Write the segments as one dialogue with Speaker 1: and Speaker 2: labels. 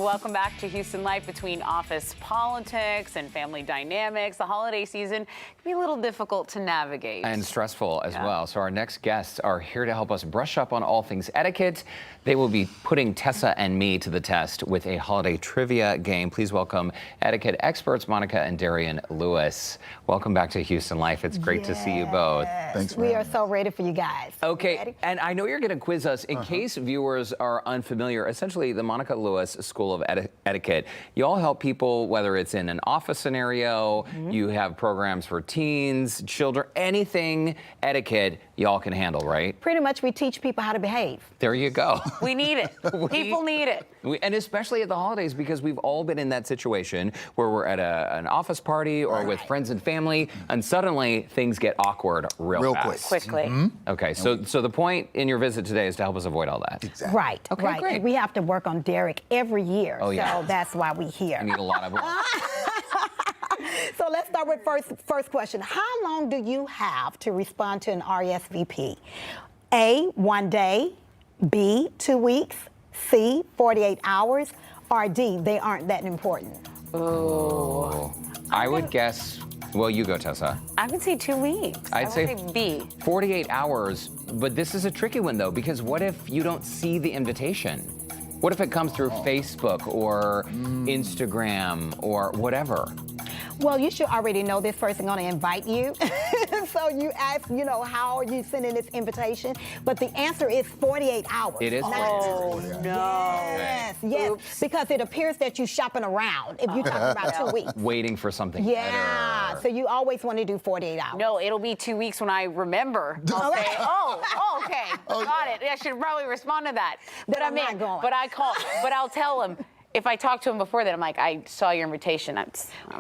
Speaker 1: Welcome back to Houston Life. Between office politics and family dynamics, the holiday season can be a little difficult to navigate.
Speaker 2: And stressful as well. So our next guests are here to help us brush up on all things etiquette. They will be putting Tessa and me to the test with a holiday trivia game. Please welcome etiquette experts Monica and Darian Lewis. Welcome back to Houston Life. It's great to see you both.
Speaker 3: Thanks,
Speaker 4: we are so ready for you guys.
Speaker 2: Okay, and I know you're going to quiz us. In case viewers are unfamiliar, essentially the Monica Lewis School of Etiquette, you all help people, whether it's in an office scenario, you have programs for teens, children, anything etiquette, y'all can handle, right?
Speaker 4: Pretty much we teach people how to behave.
Speaker 2: There you go.
Speaker 1: We need it. People need it.
Speaker 2: And especially at the holidays, because we've all been in that situation where we're at an office party or with friends and family, and suddenly things get awkward real fast.
Speaker 1: Quickly.
Speaker 2: Okay, so the point in your visit today is to help us avoid all that.
Speaker 3: Exactly.
Speaker 4: Right,
Speaker 2: Okay,
Speaker 4: right.
Speaker 2: great.
Speaker 4: And we have to work on Derrick every year,
Speaker 2: Oh, yeah.
Speaker 4: so that's why we're here.
Speaker 2: I need a lot of work.
Speaker 4: So let's start with first question. How long do you have to respond to an RSVP? A, 1 day, B, 2 weeks, C, 48 hours, or D, they aren't that important?
Speaker 1: Ooh.
Speaker 2: I would guess, well, you go, Tessa.
Speaker 1: I would say 2 weeks.
Speaker 2: I'd
Speaker 1: I would
Speaker 2: say
Speaker 1: B.
Speaker 2: 48 hours, but this is a tricky one, though, because what if you don't see the invitation? What if it comes through Facebook or Instagram or whatever?
Speaker 4: Well, you should already know this person going to invite you. So you ask, how are you sending this invitation? But the answer is 48 hours.
Speaker 2: It is 48
Speaker 1: Oh,
Speaker 2: hours.
Speaker 4: Yes, yes.
Speaker 1: Oops.
Speaker 4: Because it appears that you're shopping around if you're talking about 2 weeks.
Speaker 2: Waiting for something
Speaker 4: Yeah,
Speaker 2: better.
Speaker 4: so you always want to do 48 hours.
Speaker 1: No, it'll be 2 weeks when I remember. I'll say, okay, got it. I should probably respond to that. But
Speaker 4: I'm not going.
Speaker 1: But I'll tell him. If I talk to him before that, I'm like, I saw your invitation.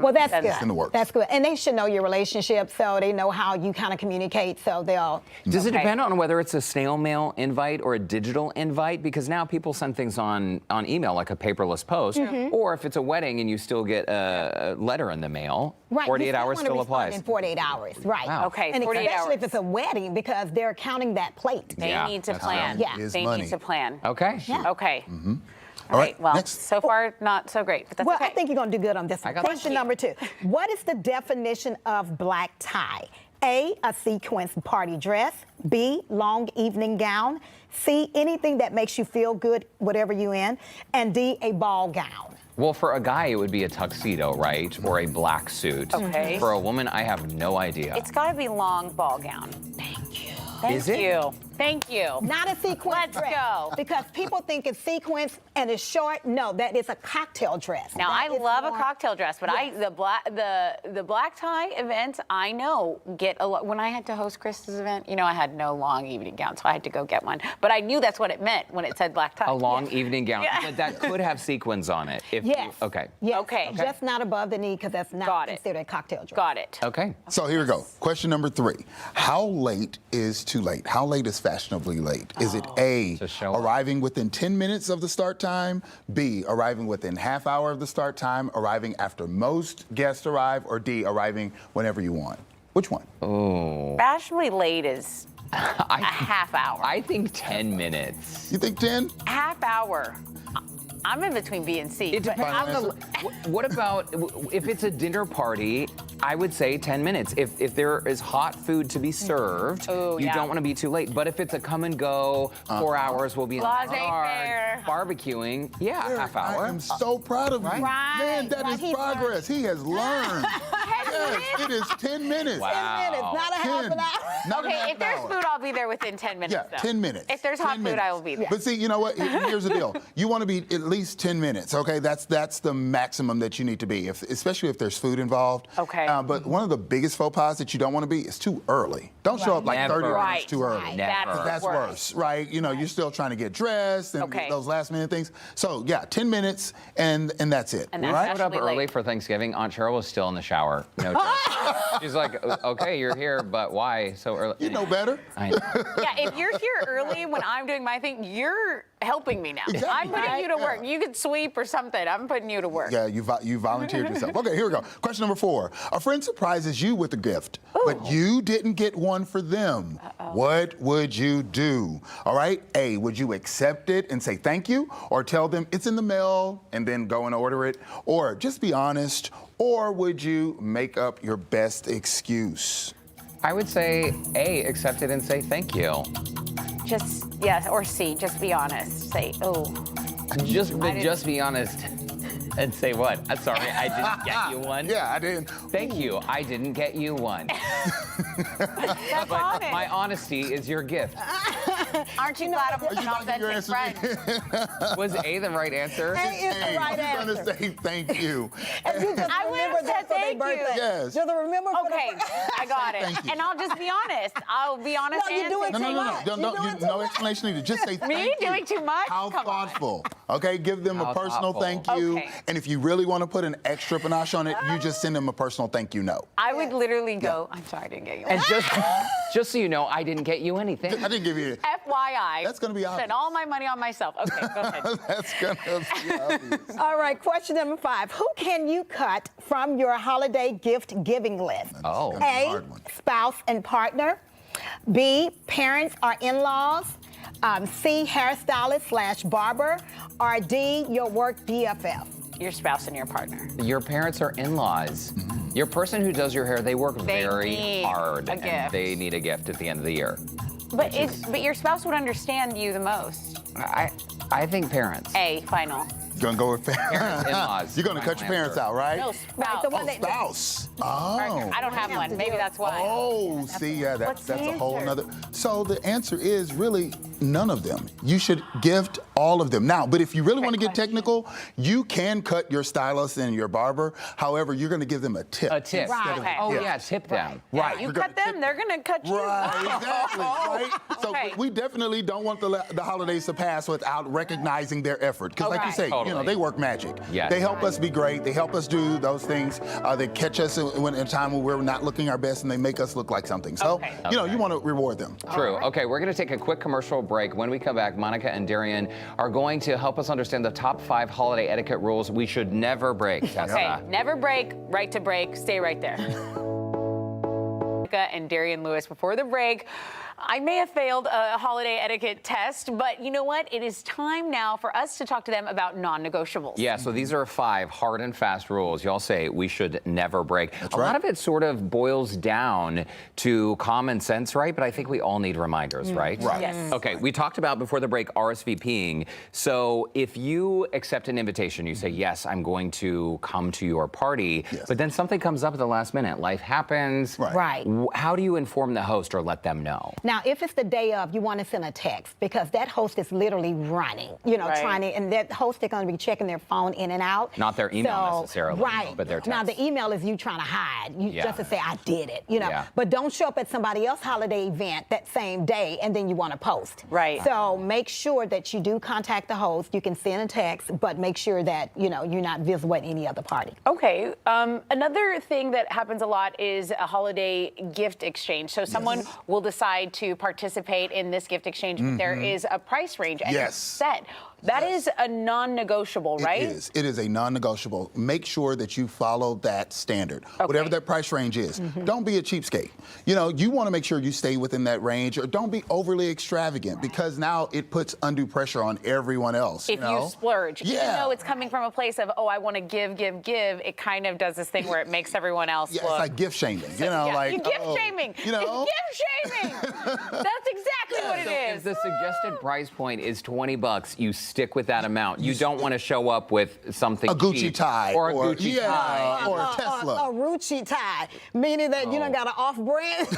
Speaker 4: Well, that's good.
Speaker 3: in the works.
Speaker 4: That's good. And they should know your relationship so they know how you kind of communicate, so they'll...
Speaker 2: Does it
Speaker 1: Okay.
Speaker 2: depend on whether it's a snail mail invite or a digital invite? Because now people send things on email, like a paperless post, or if it's a wedding and you still get a letter in the mail,
Speaker 4: Right,
Speaker 2: 48
Speaker 4: you
Speaker 2: hours
Speaker 4: wanna
Speaker 2: still
Speaker 4: respond
Speaker 2: applies.
Speaker 4: in 48 hours, right.
Speaker 2: Wow.
Speaker 1: Okay,
Speaker 4: and
Speaker 1: 48
Speaker 4: especially
Speaker 1: hours.
Speaker 4: if it's a wedding because they're counting that plate.
Speaker 1: They
Speaker 2: Yeah,
Speaker 1: need to
Speaker 2: that's
Speaker 1: plan.
Speaker 2: right.
Speaker 4: Yeah.
Speaker 3: It is
Speaker 1: They
Speaker 3: money.
Speaker 1: need to plan.
Speaker 2: Okay.
Speaker 4: Yeah.
Speaker 1: Okay.
Speaker 3: All right,
Speaker 1: Well,
Speaker 3: next.
Speaker 1: so far, not so great, but that's
Speaker 4: Well,
Speaker 1: okay.
Speaker 4: I think you're going to do good on this one.
Speaker 2: got
Speaker 4: Question
Speaker 2: this.
Speaker 4: number 2. What is the definition of black tie? A, a sequence party dress. B, long evening gown. C, anything that makes you feel good, whatever you're in. And D, a ball gown.
Speaker 2: Well, for a guy, it would be a tuxedo, right? Or a black suit.
Speaker 1: Okay.
Speaker 2: For a woman, I have no idea.
Speaker 1: It's got to be long ball gown.
Speaker 4: Thank you.
Speaker 2: Is it?
Speaker 1: Thank you. Thank you.
Speaker 4: Not a sequence
Speaker 1: Let's
Speaker 4: dress.
Speaker 1: go.
Speaker 4: Because people think it's sequence and it's short. No, that is a cocktail dress.
Speaker 1: Now
Speaker 4: That
Speaker 1: I
Speaker 4: is
Speaker 1: love a
Speaker 4: more-
Speaker 1: cocktail dress, but the black tie events I know get a lot. When I had to host Chris's event, I had no long evening gown, so I had to go get one. But I knew that's what it meant when it said black tie.
Speaker 2: a long evening gown,
Speaker 1: Yeah.
Speaker 2: but that could have sequins on it. If
Speaker 4: Yes.
Speaker 2: You, okay.
Speaker 4: Yes.
Speaker 1: Okay.
Speaker 4: Just not above the knee because that's not
Speaker 1: Got it.
Speaker 4: considered a cocktail dress.
Speaker 1: Got it.
Speaker 2: Okay.
Speaker 3: So here we go. Question number 3. How late is too late? How late is fashionably late? Is it A,
Speaker 2: To show up.
Speaker 3: arriving within 10 minutes of the start time, B, arriving within half hour of the start time, arriving after most guests arrive, or D, arriving whenever you want? Which one?
Speaker 1: Fashionably late is a half hour.
Speaker 2: I think 10 minutes.
Speaker 3: You think 10?
Speaker 1: Half hour. I'm in between B and C.
Speaker 2: It
Speaker 1: but
Speaker 2: depends
Speaker 1: I'm
Speaker 2: on what about if it's a dinner party? I would say 10 minutes. If there is hot food to be served,
Speaker 1: Oh,
Speaker 2: you
Speaker 1: yeah.
Speaker 2: don't want to be too late. But if it's a come and go, 4 hours, we'll be in the
Speaker 1: Laissez-faire.
Speaker 2: yard, barbecuing. Yeah, half hour.
Speaker 3: I am so proud of you.
Speaker 4: Right.
Speaker 3: Man, that
Speaker 4: Right,
Speaker 3: is
Speaker 4: he's
Speaker 3: progress. He has learned. Yes, it is 10 minutes.
Speaker 2: Wow.
Speaker 4: 10 minutes, not a half
Speaker 3: 10.
Speaker 4: an hour.
Speaker 3: Not
Speaker 1: Okay,
Speaker 3: an
Speaker 1: if there's
Speaker 3: hour.
Speaker 1: food, I'll be there within 10 minutes.
Speaker 3: Yeah,
Speaker 1: though.
Speaker 3: 10 minutes.
Speaker 1: If there's
Speaker 3: 10
Speaker 1: hot food,
Speaker 3: minutes.
Speaker 1: I will be there.
Speaker 3: But see, you know what? Here's the deal. You want to be at least 10 minutes, okay? That's the maximum that you need to be, especially if there's food involved.
Speaker 1: Okay.
Speaker 3: But one of the biggest faux pas that you don't want to be is too early. Don't show up like
Speaker 2: Never.
Speaker 3: 30 minutes
Speaker 1: Right.
Speaker 3: too early.
Speaker 4: Right.
Speaker 2: Never.
Speaker 3: That's worse, right? You're still trying to get dressed and
Speaker 1: Okay.
Speaker 3: those last minute things. So yeah, 10 minutes and that's it.
Speaker 1: And that's
Speaker 3: right?
Speaker 2: I showed up
Speaker 1: Actually
Speaker 2: early
Speaker 1: late.
Speaker 2: for Thanksgiving. Aunt Cheryl was still in the shower. No joke. She's like, okay, you're here, but why so early?
Speaker 3: You know better.
Speaker 2: I know.
Speaker 1: Yeah, if you're here early when I'm doing my thing, you're helping me now.
Speaker 3: Exactly.
Speaker 1: I'm putting you to work.
Speaker 3: Yeah.
Speaker 1: You could sweep or something. I'm putting you to work.
Speaker 3: Yeah, you volunteered yourself. Okay, here we go. Question number 4. A friend surprises you with a gift, but you didn't get one for them. What would you do? All right. A, would you accept it and say thank you, or tell them it's in the mail and then go and order it, or just be honest, or would you make up your best excuse?
Speaker 2: I would say A, accept it and say thank you.
Speaker 1: Or C, just be honest. Say, oh.
Speaker 2: Just be honest and say what? I'm sorry, I didn't get you one.
Speaker 3: Yeah, I didn't.
Speaker 2: Thank you, I didn't get you one.
Speaker 1: That's
Speaker 2: But
Speaker 1: honest.
Speaker 2: my honesty is your gift.
Speaker 1: Aren't you glad I'm an authentic friend?
Speaker 2: Was A the right answer?
Speaker 4: A is the right
Speaker 3: You're
Speaker 4: answer.
Speaker 3: gonna say thank you.
Speaker 4: And you just
Speaker 1: I
Speaker 4: remember
Speaker 1: would've
Speaker 4: that
Speaker 1: said
Speaker 4: for their
Speaker 1: thank you.
Speaker 4: birthday.
Speaker 3: Yes.
Speaker 4: Just remember for
Speaker 1: Okay, I got it.
Speaker 3: Thank you.
Speaker 1: And I'll just be honest. I'll be honest
Speaker 4: No, you're
Speaker 1: and
Speaker 4: doing
Speaker 1: say
Speaker 4: too
Speaker 1: thank you.
Speaker 4: much.
Speaker 3: No,
Speaker 4: You're doing too
Speaker 3: no
Speaker 4: much.
Speaker 3: explanation needed. Just say thank
Speaker 1: Me
Speaker 3: you.
Speaker 1: doing too much?
Speaker 3: How
Speaker 1: Come on.
Speaker 3: thoughtful. Okay, give them a
Speaker 2: How
Speaker 3: personal
Speaker 2: thoughtful.
Speaker 3: thank you.
Speaker 1: Okay.
Speaker 3: And if you really want to put an extra panache on it, you just send them a personal thank you note.
Speaker 1: I would literally go, I'm sorry I didn't get you.
Speaker 2: And just so you know, I didn't get you anything.
Speaker 3: I didn't give you.
Speaker 1: FYI.
Speaker 3: That's gonna be obvious.
Speaker 1: Spend all my money on myself. Okay, go ahead.
Speaker 3: That's gonna be obvious.
Speaker 4: All right, question number 5. Who can you cut from your holiday gift giving list?
Speaker 2: Oh.
Speaker 3: That's gonna be a
Speaker 4: A,
Speaker 3: hard one.
Speaker 4: spouse and partner. B, parents or in-laws. C, hairstylist / barber. Or D, your work BFF.
Speaker 1: Your spouse and your partner.
Speaker 2: Your parents are in-laws. Your person who does your hair, they work
Speaker 1: They
Speaker 2: very
Speaker 1: need
Speaker 2: hard,
Speaker 1: a
Speaker 2: and
Speaker 1: gift.
Speaker 2: they need a gift at the end of the year.
Speaker 1: But your spouse would understand you the most.
Speaker 2: I think parents.
Speaker 1: A, final.
Speaker 3: You're gonna go with parents.
Speaker 2: in-laws.
Speaker 3: You're gonna cut your parents out, right?
Speaker 1: No,
Speaker 4: Right,
Speaker 1: spouse.
Speaker 4: the one that-
Speaker 3: Spouse. Oh.
Speaker 1: I don't have
Speaker 4: have
Speaker 1: one.
Speaker 4: to
Speaker 1: Maybe
Speaker 4: do it.
Speaker 1: that's why.
Speaker 3: Oh, see, yeah,
Speaker 1: What's
Speaker 3: that's
Speaker 1: the
Speaker 3: a whole
Speaker 1: answer?
Speaker 3: nother. So the answer is really none of them. You should gift all of them. Now, but if you really want to get
Speaker 1: question.
Speaker 3: technical, you can cut your stylist and your barber. However, you're going to give them a tip.
Speaker 2: A tip.
Speaker 3: instead of-
Speaker 1: Okay.
Speaker 2: Oh,
Speaker 3: yeah.
Speaker 2: yeah, tip them.
Speaker 3: Right.
Speaker 1: You
Speaker 3: we're
Speaker 1: cut
Speaker 3: gonna
Speaker 1: them, they're going to cut you.
Speaker 3: Right, exactly. Right. So
Speaker 1: Okay.
Speaker 3: we definitely don't want the holidays to pass without recognizing their effort. Because, like you
Speaker 1: Okay.
Speaker 3: say,
Speaker 2: Totally.
Speaker 3: they work magic.
Speaker 2: Yes.
Speaker 3: They help us be great. They help us do those things. They catch us in a time when we're not looking our best, and they make us look like something. So,
Speaker 1: Okay.
Speaker 3: you want to reward them.
Speaker 2: True. Okay, we're going to take a quick commercial break. When we come back, Monica and Darian are going to help us understand the top 5 holiday etiquette rules we should never break. Tessa.
Speaker 1: Okay, never break, right to break. Stay right there. Monica and Darian Lewis, before the break, I may have failed a holiday etiquette test, but you know what? It is time now for us to talk to them about non-negotiables.
Speaker 2: Yeah, so these are 5 hard and fast rules y'all say we should never break. A
Speaker 3: right.
Speaker 2: lot of it sort of boils down to common sense, right? But I think we all need reminders, right?
Speaker 3: Right.
Speaker 1: Yes.
Speaker 2: Okay, we talked about before the break RSVPing. So if you accept an invitation, you say, yes, I'm going to come to your party,
Speaker 3: Yes.
Speaker 2: but then something comes up at the last minute. Life happens.
Speaker 3: Right.
Speaker 4: Right.
Speaker 2: How do you inform the host or let them know?
Speaker 4: Now, if it's the day of, you want to send a text because that host is literally running,
Speaker 1: Right.
Speaker 4: trying to, and that host is going to be checking their phone in and out.
Speaker 2: Not their email necessarily,
Speaker 4: Right.
Speaker 2: but their
Speaker 4: Now,
Speaker 2: text.
Speaker 4: the email is you trying to hide,
Speaker 2: Yeah.
Speaker 4: just to say, I did it,
Speaker 2: Yeah.
Speaker 4: But don't show up at somebody else's holiday event that same day and then you want to post.
Speaker 1: Right.
Speaker 4: So make sure that you do contact the host. You can send a text, but make sure that, you're not visible at any other party.
Speaker 1: Okay. Another thing that happens a lot is a holiday gift exchange. So someone will decide to participate in this gift exchange, but there is a price range and
Speaker 3: Yes.
Speaker 1: it's set. That is a non-negotiable, right?
Speaker 3: It is a non-negotiable. Make sure that you follow that standard, whatever that price range is. Don't be a cheapskate. You want to make sure you stay within that range, or don't be overly extravagant because now it puts undue pressure on everyone else.
Speaker 1: If you splurge, even
Speaker 3: Yeah.
Speaker 1: though it's coming from a place of, oh, I want to give, it kind of does this thing where it makes everyone else
Speaker 3: Yeah,
Speaker 1: look.
Speaker 3: it's like gift shaming.
Speaker 1: Yeah,
Speaker 3: Like
Speaker 1: gift
Speaker 3: oh,
Speaker 1: shaming.
Speaker 3: You know,
Speaker 1: It's gift shaming. That's exactly what it
Speaker 2: If
Speaker 1: is.
Speaker 2: the suggested price point is $20, you stick with that amount. You don't want to show up with something
Speaker 3: a Gucci
Speaker 2: cheap
Speaker 3: tie
Speaker 2: or a Gucci tie.
Speaker 3: or a Tesla.
Speaker 4: A Rucci tie, meaning that you done got an off-brand.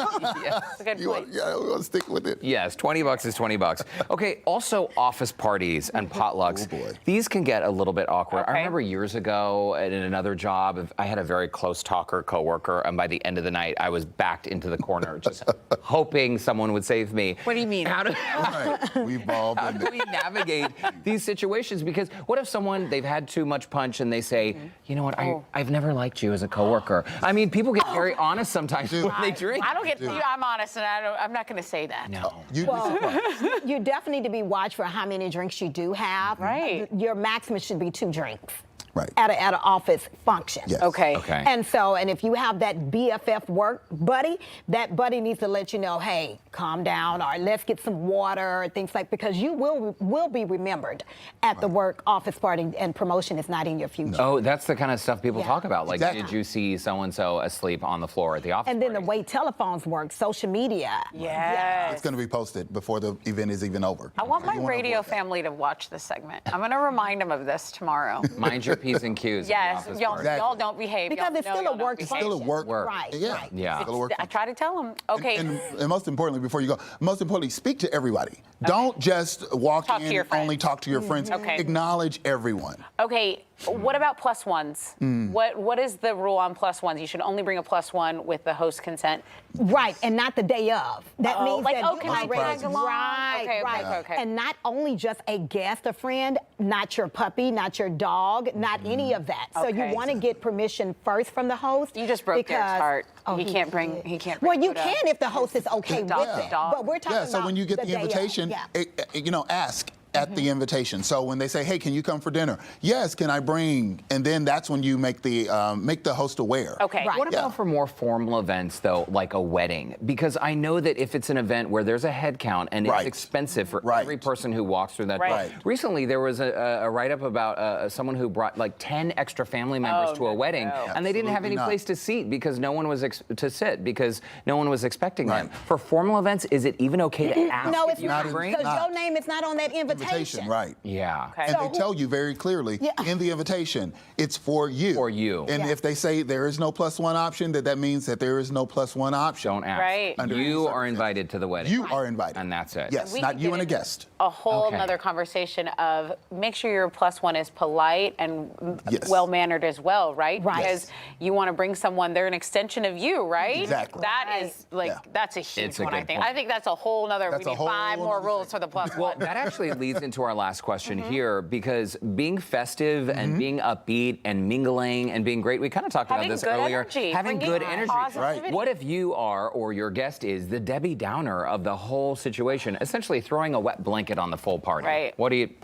Speaker 1: That's a good
Speaker 3: You
Speaker 1: point.
Speaker 3: want, we want to stick with it.
Speaker 2: Yes, $20 is $20. Okay, also office parties and potlucks.
Speaker 3: Oh, boy.
Speaker 2: These can get a little bit awkward. I
Speaker 1: Okay.
Speaker 2: remember years ago in another job, I had a very close talker coworker, and by the end of the night, I was backed into the corner, just hoping someone would say with me.
Speaker 1: What do you mean?
Speaker 2: How do,
Speaker 3: Right. We've all
Speaker 2: how
Speaker 3: been
Speaker 2: do
Speaker 3: there.
Speaker 2: we navigate these situations? Because what if they've had too much punch and they say, you know what, I've never liked you as a coworker. I mean, people get very honest sometimes when they drink.
Speaker 1: I don't get. I'm honest, and I'm not going to say that.
Speaker 2: No.
Speaker 3: You'd be surprised.
Speaker 4: You definitely need to be watched for how many drinks you do have.
Speaker 1: Right.
Speaker 4: Your maximum should be 2 drinks.
Speaker 3: Right.
Speaker 4: At an office function.
Speaker 3: Yes.
Speaker 1: Okay.
Speaker 2: Okay.
Speaker 4: And if you have that BFF work buddy, that buddy needs to let you know, hey, calm down, or let's get some water, things like, because you will be remembered at the work office party, and promotion is not in your future.
Speaker 2: Oh, that's the kind of stuff people
Speaker 4: Yeah.
Speaker 2: talk about. Like,
Speaker 3: Exactly.
Speaker 2: did you see so-and-so asleep on the floor at the office
Speaker 4: And then the
Speaker 2: party?
Speaker 4: way telephones work, social media.
Speaker 1: Yes.
Speaker 3: It's going to be posted before the event is even over.
Speaker 1: I want
Speaker 3: So
Speaker 1: my
Speaker 3: you wanna
Speaker 1: radio
Speaker 3: avoid that.
Speaker 1: family to watch this segment. I'm going to remind them of this tomorrow.
Speaker 2: Mind your P's and Q's.
Speaker 1: Yes,
Speaker 2: at the
Speaker 1: y'all,
Speaker 2: office
Speaker 3: Exactly.
Speaker 1: y'all don't behave.
Speaker 4: Because
Speaker 1: Y'all
Speaker 4: it's
Speaker 1: know
Speaker 4: still
Speaker 1: y'all
Speaker 4: a
Speaker 1: don't
Speaker 4: work
Speaker 1: behave.
Speaker 3: Still a work.
Speaker 2: Work.
Speaker 4: Right,
Speaker 3: Yeah.
Speaker 4: right.
Speaker 2: Yeah.
Speaker 3: Still a work.
Speaker 1: I try to tell them. Okay.
Speaker 3: And most importantly, before you go, most importantly, speak to everybody. Don't just walk
Speaker 1: Talk to
Speaker 3: in
Speaker 1: your
Speaker 3: and
Speaker 1: friends.
Speaker 3: only talk to your friends.
Speaker 1: Okay.
Speaker 3: Acknowledge everyone.
Speaker 1: Okay, what about plus ones? What is the rule on plus ones? You should only bring a plus one with the host consent.
Speaker 4: Right, and not the day of. That means
Speaker 1: like,
Speaker 4: that
Speaker 1: oh,
Speaker 4: you
Speaker 1: can I
Speaker 4: already-
Speaker 1: tag along?
Speaker 4: Right,
Speaker 1: Okay,
Speaker 4: right.
Speaker 1: okay.
Speaker 4: And not only just a guest, a friend, not your puppy, not your dog, not any of that. So you
Speaker 1: Okay.
Speaker 4: want to get permission first from the host.
Speaker 1: You just broke Derek's heart.
Speaker 4: Oh,
Speaker 1: He can't bring-
Speaker 4: did.
Speaker 1: he can't
Speaker 4: Well,
Speaker 1: bring
Speaker 4: you
Speaker 1: Buddha.
Speaker 4: can if the host is okay
Speaker 1: Dog,
Speaker 4: with it.
Speaker 1: dog.
Speaker 4: But we're talking
Speaker 3: Yeah, so
Speaker 4: about
Speaker 3: when you get the
Speaker 4: day of.
Speaker 3: invitation,
Speaker 4: Yeah.
Speaker 3: ask at the invitation. So when they say, "Hey, can you come for dinner?" Yes, can I bring? And then that's when you make the host aware.
Speaker 1: Okay.
Speaker 4: Right.
Speaker 2: What about
Speaker 3: Yeah.
Speaker 2: for more formal events, though, like a wedding? Because I know that if it's an event where there's a head count and
Speaker 3: Right.
Speaker 2: it's expensive for
Speaker 3: Right.
Speaker 2: every person who walks through that
Speaker 1: Right.
Speaker 2: door.
Speaker 3: Right.
Speaker 2: Recently, there was a write-up about someone who brought like 10 extra family members
Speaker 1: Oh,
Speaker 2: to a
Speaker 1: no,
Speaker 2: wedding,
Speaker 1: no.
Speaker 2: and they didn't have any
Speaker 3: Absolutely not.
Speaker 2: place to seat because no one was to sit because no one was expecting them.
Speaker 3: Right.
Speaker 2: For formal events, is it even okay to ask
Speaker 4: No,
Speaker 2: if
Speaker 4: it's
Speaker 2: you
Speaker 4: not,
Speaker 2: can bring?
Speaker 4: because
Speaker 3: Not.
Speaker 4: your name is not on that invitation.
Speaker 3: Right.
Speaker 2: Yeah.
Speaker 1: Okay.
Speaker 3: And they tell you very clearly
Speaker 4: Yeah.
Speaker 3: in the invitation, it's for you.
Speaker 2: For you.
Speaker 3: And
Speaker 4: Yeah.
Speaker 3: if they say there is no plus one option, that means that there is no plus one option.
Speaker 2: Don't ask.
Speaker 1: Right.
Speaker 3: Under any
Speaker 2: You are
Speaker 3: circumstance.
Speaker 2: invited to the wedding.
Speaker 3: You are invited.
Speaker 2: And that's it.
Speaker 3: Yes,
Speaker 1: We
Speaker 3: not
Speaker 1: could
Speaker 3: you
Speaker 1: get
Speaker 3: and a
Speaker 1: into
Speaker 3: guest.
Speaker 1: A whole
Speaker 2: Okay.
Speaker 1: nother conversation of make sure your plus one is polite and
Speaker 3: Yes.
Speaker 1: well mannered as well, right?
Speaker 4: Right.
Speaker 1: Because you want to bring someone, they're an extension of you, right?
Speaker 3: Exactly.
Speaker 1: That
Speaker 4: Right.
Speaker 1: is like
Speaker 3: Yeah.
Speaker 1: that's a huge
Speaker 2: It's a
Speaker 1: one. I
Speaker 2: good
Speaker 1: think.
Speaker 2: point.
Speaker 1: I think that's a whole nother.
Speaker 3: That's
Speaker 1: We
Speaker 3: a
Speaker 1: need 5
Speaker 3: whole
Speaker 1: more
Speaker 3: nother
Speaker 1: rules
Speaker 3: thing.
Speaker 1: for the plus
Speaker 2: Well,
Speaker 1: one.
Speaker 2: that actually leads into our last question
Speaker 1: Mm-hmm.
Speaker 2: here, because being festive and being upbeat and mingling and being great, we kind of talked
Speaker 1: Having
Speaker 2: about this
Speaker 1: good
Speaker 2: earlier.
Speaker 1: energy,
Speaker 2: Having
Speaker 1: bringing
Speaker 2: good energy.
Speaker 1: positivity.
Speaker 2: What if you are, or your guest is, the Debbie Downer of the whole situation, essentially throwing a wet blanket on the full party?
Speaker 1: Right.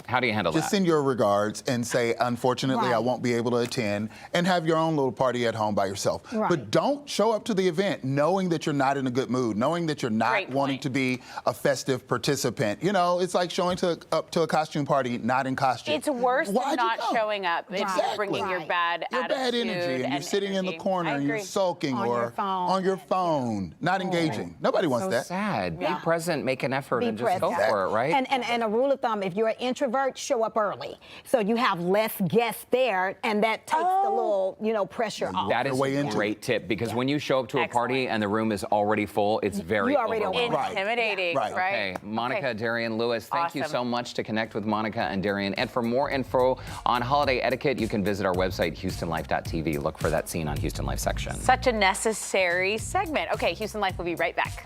Speaker 2: How do you handle
Speaker 3: Just
Speaker 2: that?
Speaker 3: send your regards and say, unfortunately, I
Speaker 4: Right.
Speaker 3: won't be able to attend, and have your own little party at home by yourself.
Speaker 4: Right.
Speaker 3: But don't show up to the event knowing that you're not in a good mood, knowing that you're not
Speaker 1: Great
Speaker 3: wanting
Speaker 1: point.
Speaker 3: to be a festive participant. You know, it's like showing up to a costume party not in costume.
Speaker 1: It's worse
Speaker 3: Why'd
Speaker 1: than
Speaker 3: you
Speaker 1: not
Speaker 3: come?
Speaker 1: showing up if you're
Speaker 3: Exactly.
Speaker 1: bringing your
Speaker 4: Right.
Speaker 1: bad
Speaker 3: Your
Speaker 1: attitude
Speaker 3: bad energy, and you're sitting in the
Speaker 1: energy.
Speaker 3: corner
Speaker 1: I
Speaker 3: and you're
Speaker 1: agree.
Speaker 3: sulking
Speaker 4: On
Speaker 3: or
Speaker 4: your phone.
Speaker 3: on your phone, not engaging. Nobody wants
Speaker 2: So
Speaker 3: that.
Speaker 2: sad.
Speaker 1: Yeah.
Speaker 2: Be present, make an effort,
Speaker 4: Be
Speaker 2: and just go
Speaker 4: present.
Speaker 2: for it, right?
Speaker 4: And a rule of thumb, if you're an introvert, show up early. So you have less guests there, and that takes the little, pressure off.
Speaker 2: That is
Speaker 3: way
Speaker 2: a
Speaker 3: into
Speaker 2: great tip, because when you show up to a party
Speaker 1: Excellent.
Speaker 2: and the room is already full, it's very
Speaker 4: You already
Speaker 2: overwhelming.
Speaker 3: Right.
Speaker 1: Intimidating,
Speaker 3: Right.
Speaker 1: right?
Speaker 2: Okay, Monica, Darian Lewis, thank you
Speaker 1: Awesome.
Speaker 2: so much. To connect with Monica and Darian, and for more info on holiday etiquette, you can visit our website, HoustonLife.tv. Look for that scene on Houston Life section.
Speaker 1: Such a necessary segment. Okay, Houston Life will be right back.